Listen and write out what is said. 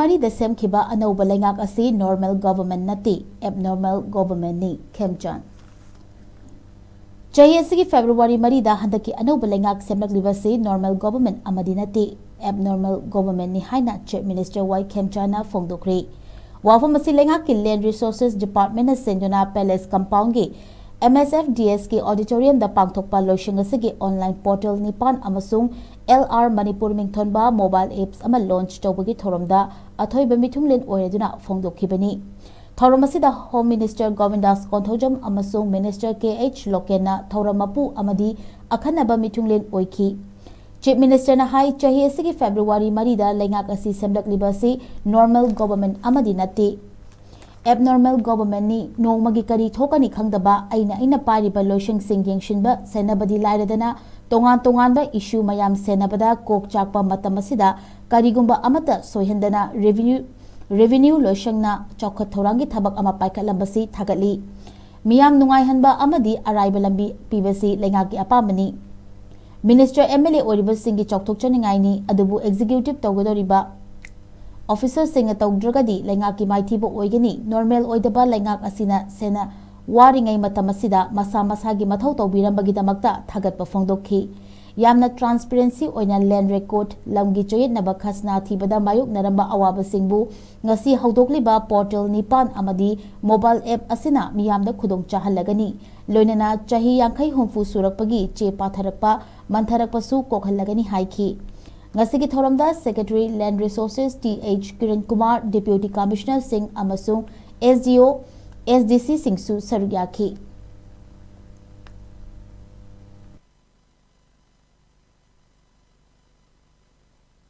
the Semkhiba Anouba Leingak Asi normal government Natte abnormal government ni Khemchand Chahi asigi February marida handaki Anouba Leingak semlaklibasi normal government amadi Natte abnormal government ni haina Chief Minister Y Khemchand na phongdokri wafam asi Leingak ki Land Resources Department na Senduna Palace compound gi MSFDS की auditorium द पांगथोकपा लोइसिंग असगी online portal निपान अमसुंग LR Manipur मिंगथोनबा mobile apps अमा launch तौबगी थोरमदा अथोइबा मिथुंगलेन ओइरेदुना फोंदोखिबनी थौरम असिदा होम मिनिस्टर गोविंदास कोंथौजम अमसुंग मिनिस्टर KH लोकेना थौरम मपु अमदी अखनबा मिथुंगलेन ओइखी चीफ मिनिस्टर ना हाई चाही असगी फेब्रुवारी मरीदा लेंगाक असि सेमलकलिबासी नॉर्मल गवर्नमेंट अमदी नत्ते abnormal government ni nongmagi kari thokani khangdaba aina pariba loising sing yengsinba senabadi lairadana tongan ba issue mayam senabada kok chakpa matamasida karigumba amata soihendana revenue loisingna chokhat thorangi thabak ama paikhalambasi thagali miyam nungai hanba amadi araiba lambi pibasi lengaki apamani minister MLA oriba singi chokthok chaningai ni adubu executive tawgadoriba Officer singa tawdragadi Leingak ki maithibo oigani normal oidaba Leingak asina sena waringai matamasida masa masagi mathau tawbirambagi damakta thagatpa phongdokhi yamna transparency oina land record lamgi choyetnaba khasna thibada mayuk naramba awaba singbu ngasi haudokliba portal nipan amadi mobile app asina miyamda khudong chahalagani loinana chahi yankhai humfu surakpagi che patharakpa mantharakpa su kokhallagani haiki Ngasigi thoramda Secretary Land Resources TH Kiran Kumar Deputy Commissioner Singh amasung SDO SDC Singh su sarugyaki